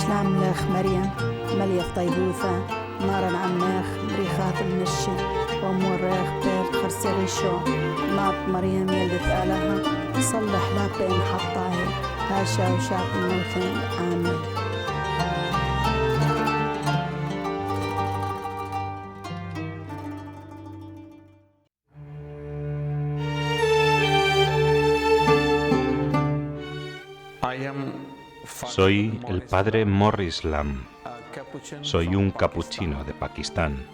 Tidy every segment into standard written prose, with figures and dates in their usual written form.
شلام لخ مريم مليف طيبوثة نارا عمناخ مريخات المنشي وموريخ بير خرسي شو ناط مريم يلدت آلها صلح لا بين حطاهي هاشا وشاق الموتين آمين. Soy el padre Morris Lam. Soy un capuchino de Pakistán.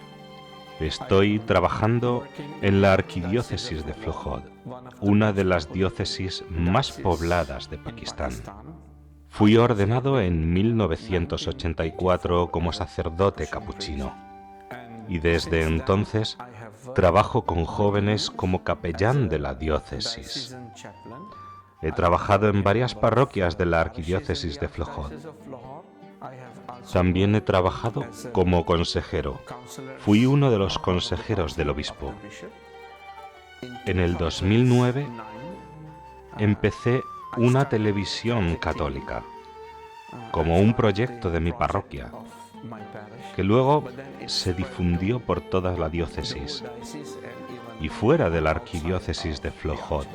Estoy trabajando en la arquidiócesis de Flojod, una de las diócesis más pobladas de Pakistán. Fui ordenado en 1984 como sacerdote capuchino y desde entonces trabajo con jóvenes como capellán de la diócesis. He trabajado en varias parroquias de la arquidiócesis de Flojod. También he trabajado como consejero. Fui uno de los consejeros del obispo. En el 2009 empecé una televisión católica como un proyecto de mi parroquia, que luego se difundió por toda la diócesis y fuera de la arquidiócesis de Flojod.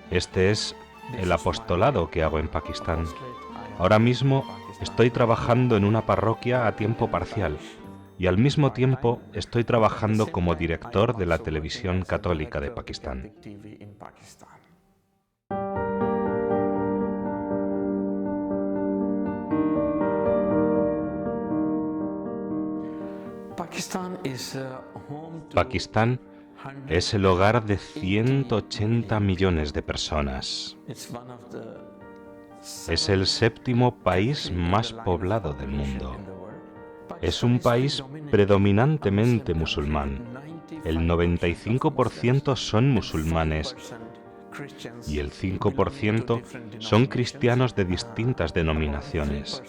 Este es el apostolado que hago en Pakistán. Ahora mismo estoy trabajando en una parroquia a tiempo parcial y al mismo tiempo estoy trabajando como director de la televisión católica de Pakistán. Pakistán es el hogar de 180 millones de personas. Es el séptimo país más poblado del mundo. Es un país predominantemente musulmán. El 95% son musulmanes y el 5% son cristianos de distintas denominaciones,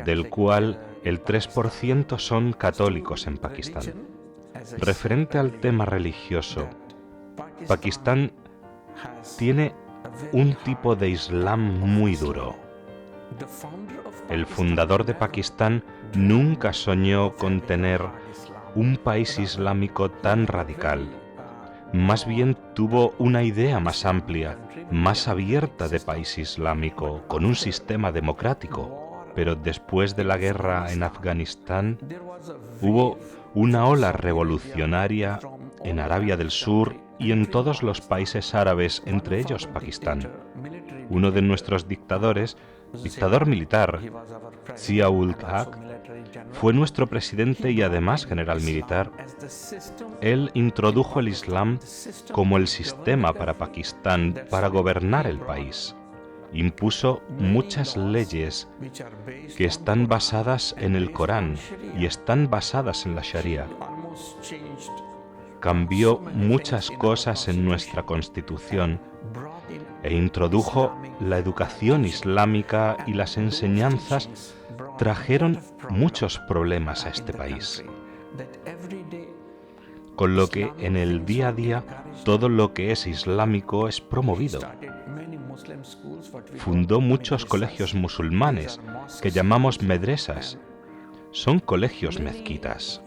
del cual el 3% son católicos en Pakistán. Referente al tema religioso, Pakistán tiene un tipo de Islam muy duro. El fundador de Pakistán nunca soñó con tener un país islámico tan radical. Más bien tuvo una idea más amplia, más abierta de país islámico, con un sistema democrático. Pero después de la guerra en Afganistán, hubo una ola revolucionaria en Arabia del Sur y en todos los países árabes, entre ellos Pakistán. Uno de nuestros dictadores, dictador militar, Zia-ul-Haq, fue nuestro presidente y además general militar. Él introdujo el Islam como el sistema para Pakistán para gobernar el país. Impuso muchas leyes que están basadas en el Corán y están basadas en la Sharia. Cambió muchas cosas en nuestra Constitución e introdujo la educación islámica, y las enseñanzas trajeron muchos problemas a este país. Con lo que en el día a día todo lo que es islámico es promovido. Fundó muchos colegios musulmanes que llamamos medresas. Son colegios mezquitas.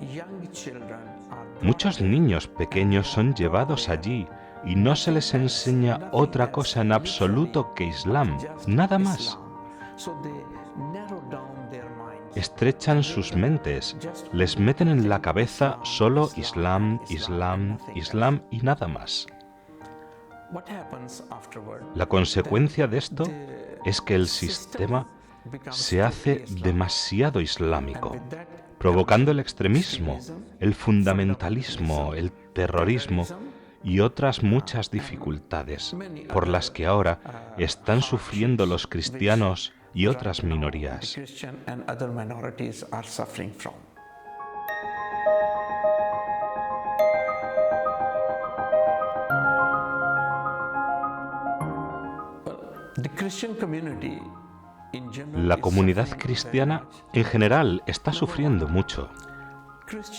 Muchos niños pequeños son llevados allí y no se les enseña otra cosa en absoluto que Islam, nada más. Estrechan sus mentes, les meten en la cabeza solo Islam, Islam, Islam y nada más. La consecuencia de esto es que el sistema se hace demasiado islámico, provocando el extremismo, el fundamentalismo, el terrorismo y otras muchas dificultades por las que ahora están sufriendo los cristianos y otras minorías. La comunidad cristiana en general está sufriendo mucho.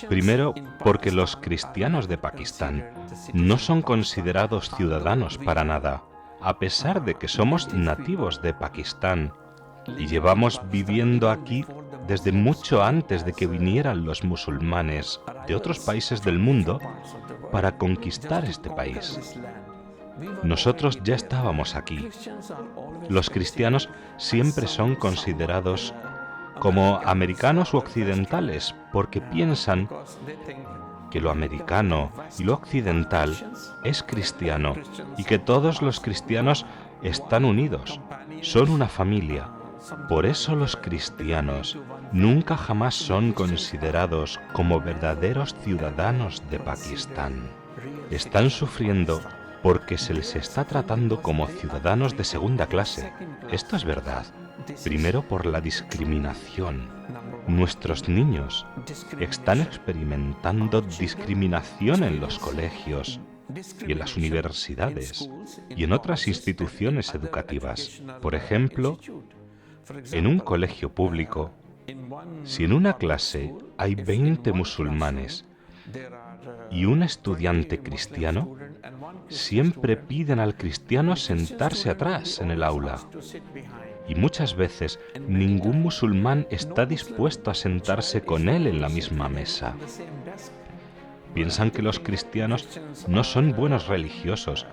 Primero, porque los cristianos de Pakistán no son considerados ciudadanos para nada, a pesar de que somos nativos de Pakistán Y llevamos viviendo aquí desde mucho antes de que vinieran los musulmanes de otros países del mundo para conquistar este país. Nosotros ya estábamos aquí. Los cristianos siempre son considerados como americanos u occidentales porque piensan que lo americano y lo occidental es cristiano y que todos los cristianos están unidos, son una familia. Por eso los cristianos nunca jamás son considerados como verdaderos ciudadanos de Pakistán. Están sufriendo porque se les está tratando como ciudadanos de segunda clase. Esto es verdad. Primero por la discriminación. Nuestros niños están experimentando discriminación en los colegios y en las universidades y en otras instituciones educativas. Por ejemplo, en un colegio público, si en una clase hay 20 musulmanes y un estudiante cristiano, siempre piden al cristiano sentarse atrás en el aula. Y muchas veces ningún musulmán está dispuesto a sentarse con él en la misma mesa. Piensan que los cristianos no son buenos religiosos,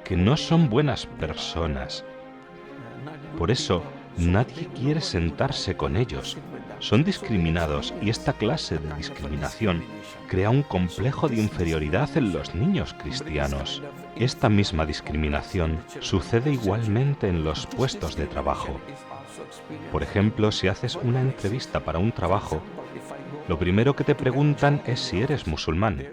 que no son buenas personas. Por eso, nadie quiere sentarse con ellos. Son discriminados y esta clase de discriminación crea un complejo de inferioridad en los niños cristianos. Esta misma discriminación sucede igualmente en los puestos de trabajo. Por ejemplo, si haces una entrevista para un trabajo, lo primero que te preguntan es si eres musulmán.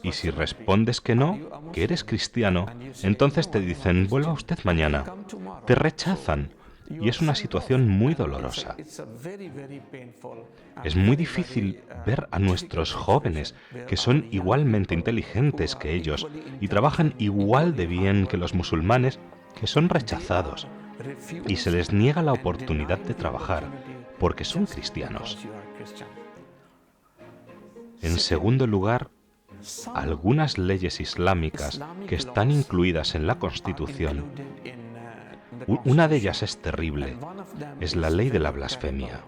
Y si respondes que no, que eres cristiano, entonces te dicen, vuelva usted mañana. Te rechazan. Y es una situación muy dolorosa. Es muy difícil ver a nuestros jóvenes, que son igualmente inteligentes que ellos y trabajan igual de bien que los musulmanes, que son rechazados y se les niega la oportunidad de trabajar porque son cristianos. En segundo lugar, algunas leyes islámicas que están incluidas en la Constitución. Una de ellas es terrible, es la ley de la blasfemia.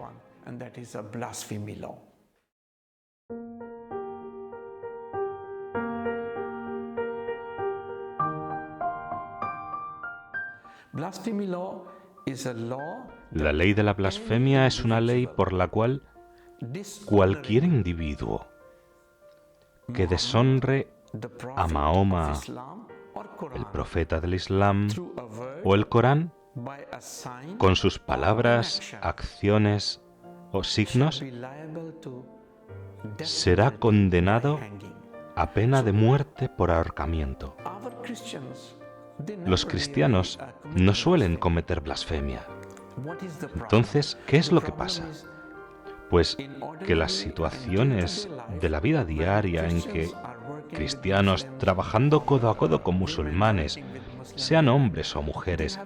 La ley de la blasfemia es una ley por la cual cualquier individuo que deshonre a Mahoma, el profeta del Islam, o el Corán, con sus palabras, acciones o signos, será condenado a pena de muerte por ahorcamiento. Los cristianos no suelen cometer blasfemia. Entonces, ¿qué es lo que pasa? Pues que las situaciones de la vida diaria en que cristianos trabajando codo a codo con musulmanes, sean hombres o mujeres,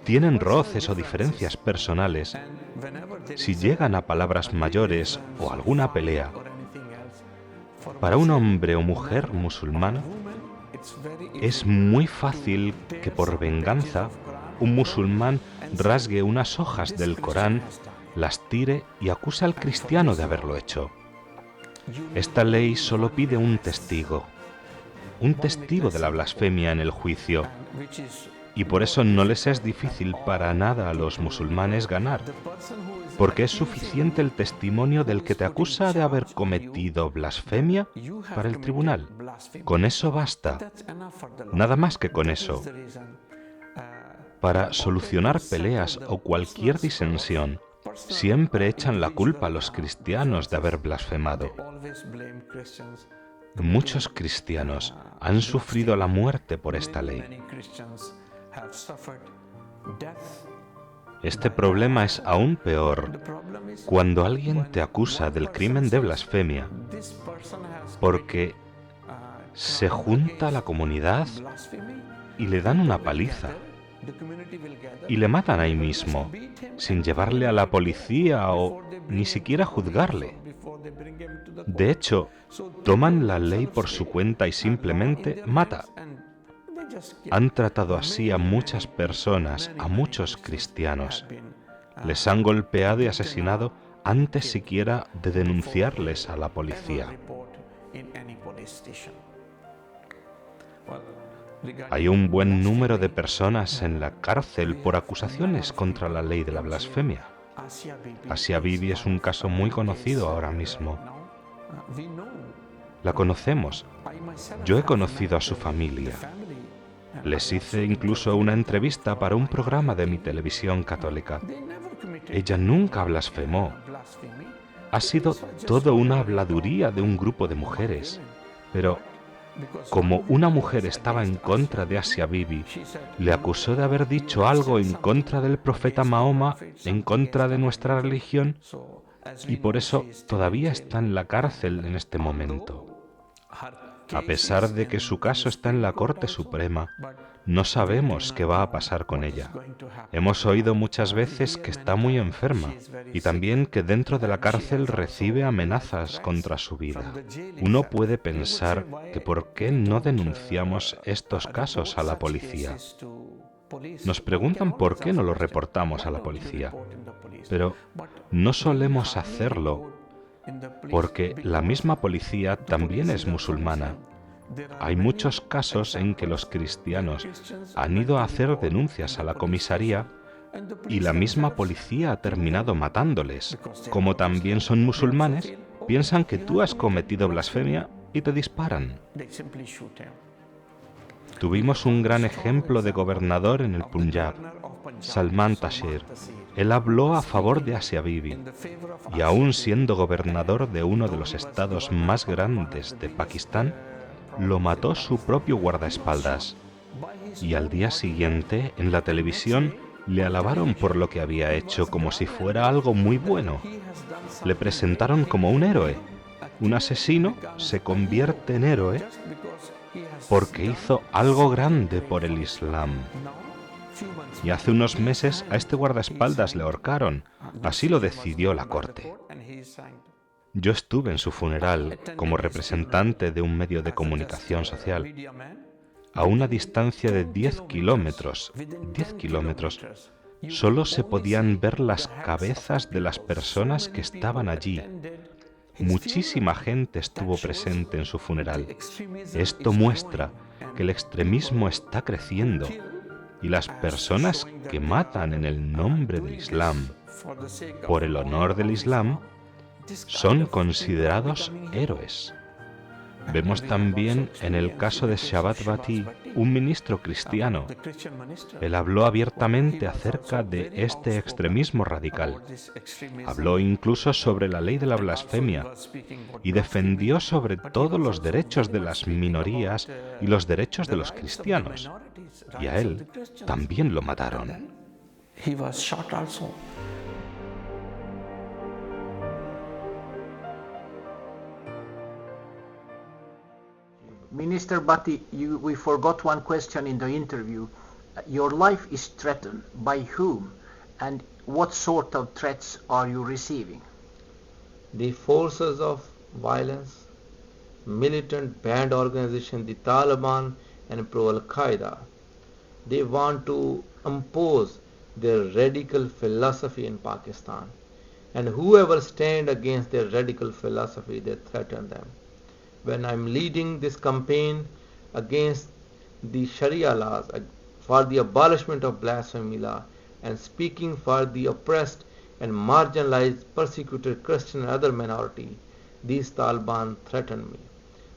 tienen roces o diferencias personales, si llegan a palabras mayores o alguna pelea, para un hombre o mujer musulmán, es muy fácil que por venganza un musulmán rasgue unas hojas del Corán, las tire y acuse al cristiano de haberlo hecho. Esta ley solo pide un testigo de la blasfemia en el juicio, y por eso no les es difícil para nada a los musulmanes ganar, porque es suficiente el testimonio del que te acusa de haber cometido blasfemia para el tribunal. Con eso basta, nada más que con eso. Para solucionar peleas o cualquier disensión, siempre echan la culpa a los cristianos de haber blasfemado. Muchos cristianos han sufrido la muerte por esta ley. Este problema es aún peor cuando alguien te acusa del crimen de blasfemia porque se junta a la comunidad y le dan una paliza y le matan ahí mismo, sin llevarle a la policía o ni siquiera juzgarle. De hecho, toman la ley por su cuenta y simplemente mata. Han tratado así a muchas personas, a muchos cristianos, Les han golpeado y asesinado antes siquiera de denunciarles a la policía. Hay un buen número de personas en la cárcel por acusaciones contra la ley de la blasfemia. Asia Bibi es un caso muy conocido ahora mismo. La conocemos. Yo he conocido a su familia. Les hice incluso una entrevista para un programa de mi televisión católica. Ella nunca blasfemó. Ha sido todo una habladuría de un grupo de mujeres. Pero como una mujer estaba en contra de Asia Bibi, le acusó de haber dicho algo en contra del profeta Mahoma, en contra de nuestra religión, y por eso todavía está en la cárcel en este momento. A pesar de que su caso está en la Corte Suprema, no sabemos qué va a pasar con ella. Hemos oído muchas veces que está muy enferma y también que dentro de la cárcel recibe amenazas contra su vida. Uno puede pensar que ¿por qué no denunciamos estos casos a la policía? Nos preguntan por qué no lo reportamos a la policía, pero no solemos hacerlo porque la misma policía también es musulmana. Hay muchos casos en que los cristianos han ido a hacer denuncias a la comisaría y la misma policía ha terminado matándoles. Como también son musulmanes, piensan que tú has cometido blasfemia y te disparan. Tuvimos un gran ejemplo de gobernador en el Punjab, Salman Taseer. Él habló a favor de Asia Bibi y aún siendo gobernador de uno de los estados más grandes de Pakistán, lo mató su propio guardaespaldas. Y al día siguiente, en la televisión, le alabaron por lo que había hecho como si fuera algo muy bueno. Le presentaron como un héroe. Un asesino se convierte en héroe porque hizo algo grande por el Islam. Y hace unos meses a este guardaespaldas le ahorcaron. Así lo decidió la corte. Yo estuve en su funeral como representante de un medio de comunicación social. A una distancia de 10 kilómetros, solo se podían ver las cabezas de las personas que estaban allí. Muchísima gente estuvo presente en su funeral. Esto muestra que el extremismo está creciendo y las personas que matan en el nombre del Islam, por el honor del Islam, son considerados héroes. Vemos también en el caso de Shabbat Bhatti, un ministro cristiano. Él habló abiertamente acerca de este extremismo radical. Habló incluso sobre la ley de la blasfemia y defendió sobre todo los derechos de las minorías y los derechos de los cristianos. Y a él también lo mataron. Minister Bhatti, we forgot one question in the interview. Your life is threatened. By whom? And what sort of threats are you receiving? The forces of violence, militant band organization, the Taliban and pro-Al-Qaeda, they want to impose their radical philosophy in Pakistan. And whoever stand against their radical philosophy, they threaten them. When I'm leading this campaign against the Sharia laws for the abolishment of blasphemy law and speaking for the oppressed and marginalized, persecuted Christian and other minority, these Taliban threaten me.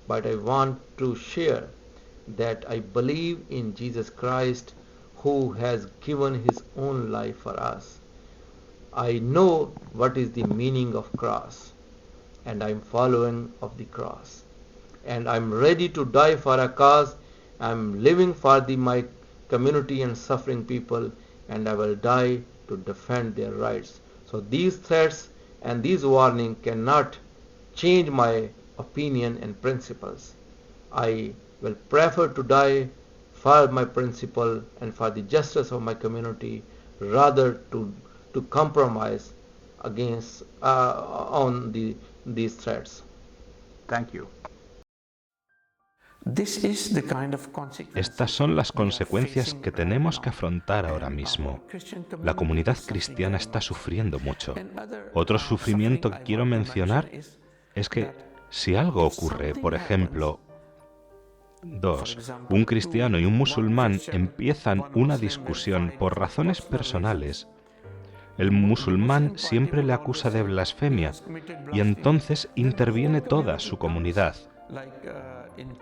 But I want to share that I believe in Jesus Christ who has given his own life for us. I know what is the meaning of cross and I'm following of the cross. And I'm ready to die for a cause. I'm living for my community and suffering people, and I will die to defend their rights. So these threats and these warnings cannot change my opinion and principles. I will prefer to die for my principle and for the justice of my community rather to compromise against on these threats. Thank you. Estas son las consecuencias que tenemos que afrontar ahora mismo. La comunidad cristiana está sufriendo mucho. Otro sufrimiento que quiero mencionar es que si algo ocurre, por ejemplo, un cristiano y un musulmán empiezan una discusión por razones personales, el musulmán siempre le acusa de blasfemia y entonces interviene toda su comunidad.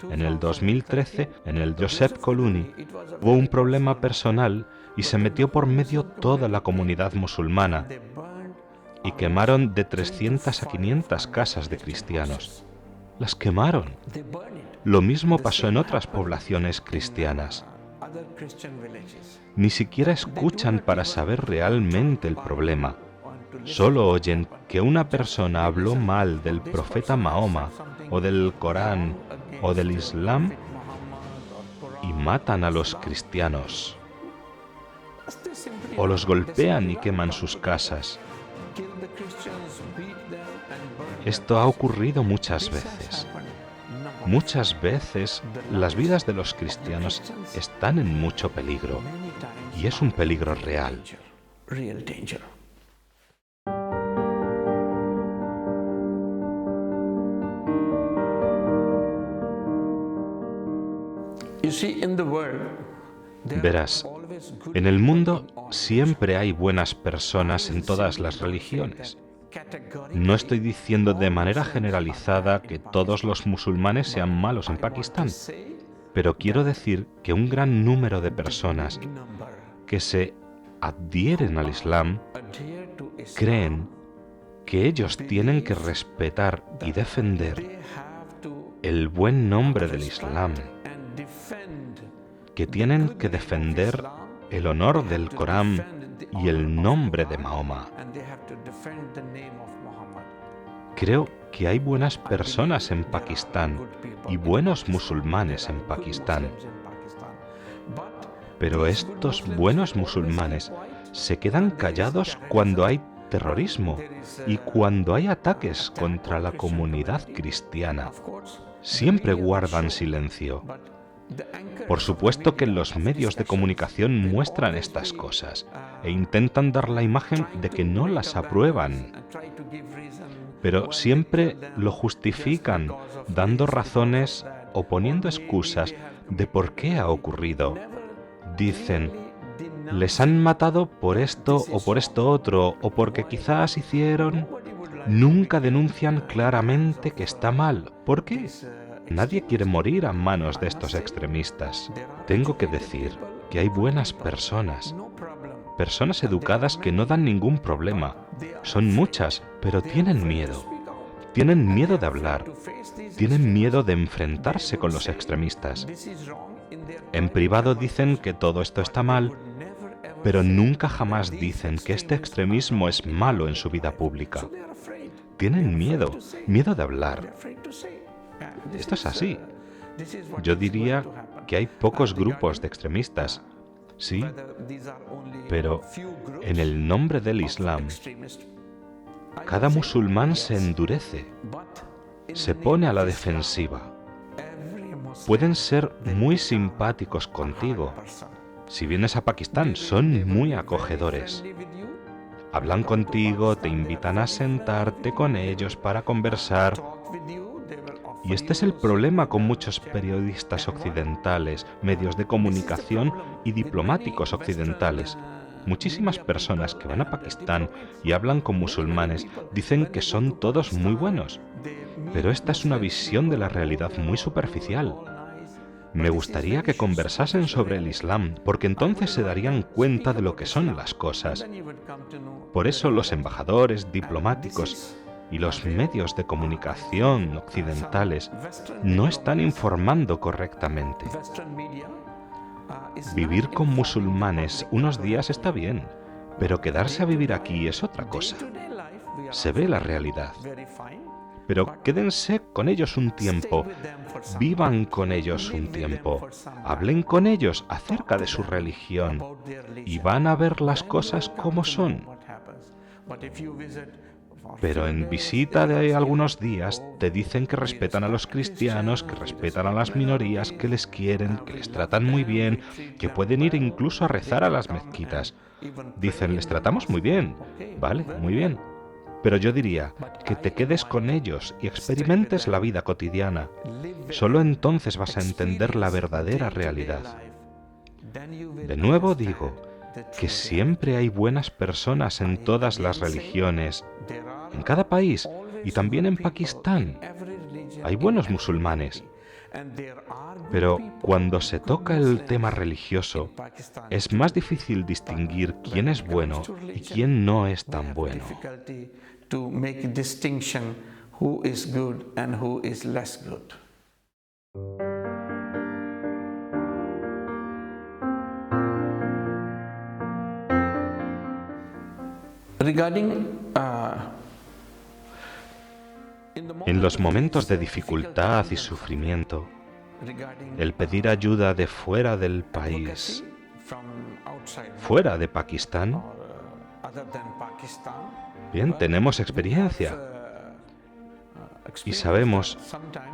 En el 2013, en el Joseph Colony, hubo un problema personal y se metió por medio toda la comunidad musulmana y quemaron de 300 a 500 casas de cristianos. Las quemaron. Lo mismo pasó en otras poblaciones cristianas. Ni siquiera escuchan para saber realmente el problema. Solo oyen que una persona habló mal del profeta Mahoma o del Corán o del Islam y matan a los cristianos. O los golpean y queman sus casas. Esto ha ocurrido muchas veces. Muchas veces las vidas de los cristianos están en mucho peligro y es un peligro real. Verás, en el mundo siempre hay buenas personas en todas las religiones. No estoy diciendo de manera generalizada que todos los musulmanes sean malos en Pakistán, pero quiero decir que un gran número de personas que se adhieren al Islam creen que ellos tienen que respetar y defender el buen nombre del Islam, que tienen que defender el honor del Corán y el nombre de Mahoma. Creo que hay buenas personas en Pakistán y buenos musulmanes en Pakistán. Pero estos buenos musulmanes se quedan callados cuando hay terrorismo y cuando hay ataques contra la comunidad cristiana. Siempre guardan silencio. Por supuesto que los medios de comunicación muestran estas cosas e intentan dar la imagen de que no las aprueban, pero siempre lo justifican dando razones o poniendo excusas de por qué ha ocurrido. Dicen, les han matado por esto o por esto otro, o porque quizás hicieron... Nunca denuncian claramente que está mal. ¿Por qué? Nadie quiere morir a manos de estos extremistas. Tengo que decir que hay buenas personas, personas educadas que no dan ningún problema. Son muchas, pero tienen miedo. Tienen miedo de hablar, tienen miedo de enfrentarse con los extremistas. En privado dicen que todo esto está mal, pero nunca jamás dicen que este extremismo es malo en su vida pública. Tienen miedo, miedo de hablar. Esto es así. Yo diría que hay pocos grupos de extremistas, sí, pero en el nombre del Islam, cada musulmán se endurece, se pone a la defensiva. Pueden ser muy simpáticos contigo. Si vienes a Pakistán, son muy acogedores. Hablan contigo, te invitan a sentarte con ellos para conversar. Y este es el problema con muchos periodistas occidentales, medios de comunicación y diplomáticos occidentales. Muchísimas personas que van a Pakistán y hablan con musulmanes dicen que son todos muy buenos. Pero esta es una visión de la realidad muy superficial. Me gustaría que conversasen sobre el Islam, porque entonces se darían cuenta de lo que son las cosas. Por eso los embajadores diplomáticos y los medios de comunicación occidentales no están informando correctamente. Vivir con musulmanes unos días está bien, pero quedarse a vivir aquí es otra cosa. Se ve la realidad. Pero quédense con ellos un tiempo, vivan con ellos un tiempo, hablen con ellos acerca de su religión y van a ver las cosas como son. Pero en visita de algunos días te dicen que respetan a los cristianos, que respetan a las minorías, que les quieren, que les tratan muy bien, que pueden ir incluso a rezar a las mezquitas. Dicen, les tratamos muy bien. Vale, muy bien. Pero yo diría que te quedes con ellos y experimentes la vida cotidiana. Solo entonces vas a entender la verdadera realidad. De nuevo digo que siempre hay buenas personas en todas las religiones, en cada país y también en Pakistán. Hay buenos musulmanes. Pero cuando se toca el tema religioso, es más difícil distinguir quién es bueno y quién no es tan bueno. To make a distinction who is good and who is less good. En los momentos de dificultad y sufrimiento, el pedir ayuda de fuera del país, fuera de Pakistán, bien, tenemos experiencia y sabemos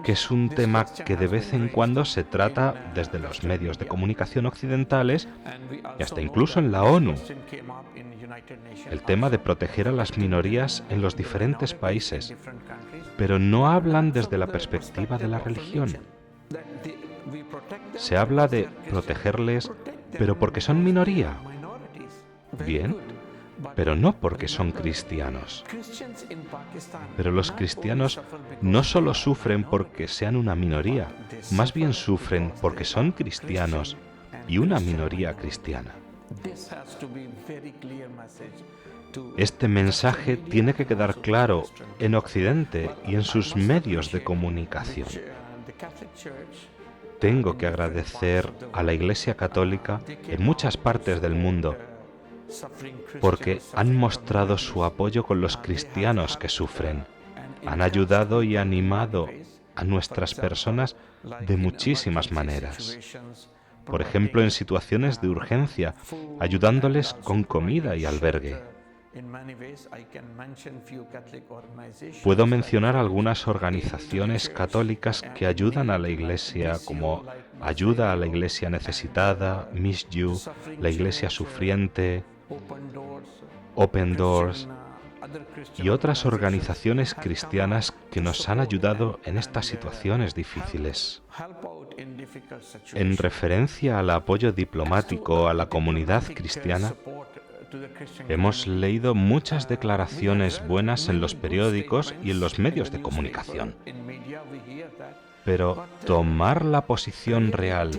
que es un tema que de vez en cuando se trata desde los medios de comunicación occidentales y hasta incluso en la ONU. El tema de proteger a las minorías en los diferentes países, pero no hablan desde la perspectiva de la religión. Se habla de protegerles, pero porque son minoría. Bien, pero no porque son cristianos. Pero los cristianos no solo sufren porque sean una minoría, más bien sufren porque son cristianos y una minoría cristiana. Este mensaje tiene que quedar claro en Occidente y en sus medios de comunicación. Tengo que agradecer a la Iglesia Católica en muchas partes del mundo porque han mostrado su apoyo con los cristianos que sufren. Han ayudado y animado a nuestras personas de muchísimas maneras. Por ejemplo, en situaciones de urgencia, ayudándoles con comida y albergue. Puedo mencionar algunas organizaciones católicas que ayudan a la Iglesia, como Ayuda a la Iglesia Necesitada, Miss You, la Iglesia Sufriente, Open Doors y otras organizaciones cristianas que nos han ayudado en estas situaciones difíciles. En referencia al apoyo diplomático a la comunidad cristiana, hemos leído muchas declaraciones buenas en los periódicos y en los medios de comunicación. Pero tomar la posición real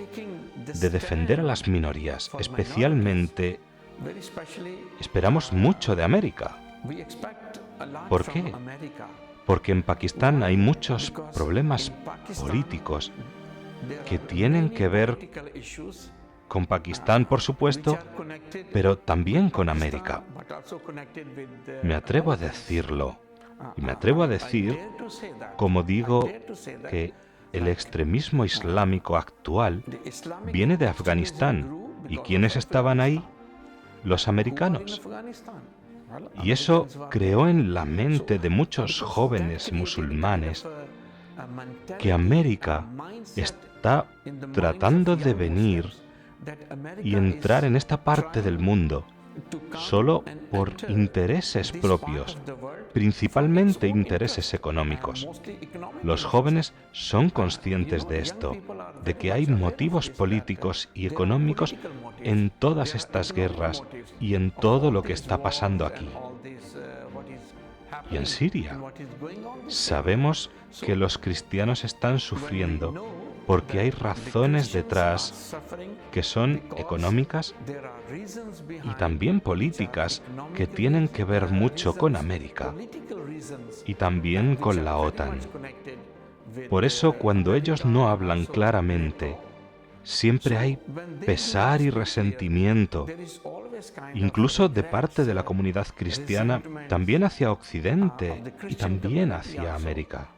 de defender a las minorías, especialmente, esperamos mucho de América. ¿Por qué? Porque en Pakistán hay muchos problemas políticos que tienen que ver con Pakistán, por supuesto, pero también con América. Me atrevo a decirlo, y me atrevo a decir, como digo, que el extremismo islámico actual viene de Afganistán. ¿Y quiénes estaban ahí? Los americanos. Y eso creó en la mente de muchos jóvenes musulmanes que América está tratando de venir y entrar en esta parte del mundo solo por intereses propios, principalmente intereses económicos. Los jóvenes son conscientes de esto, de que hay motivos políticos y económicos en todas estas guerras y en todo lo que está pasando aquí. Y en Siria, sabemos que los cristianos están sufriendo porque hay razones detrás que son económicas y también políticas que tienen que ver mucho con América y también con la OTAN. Por eso, cuando ellos no hablan claramente, siempre hay pesar y resentimiento, incluso de parte de la comunidad cristiana, también hacia Occidente y también hacia América.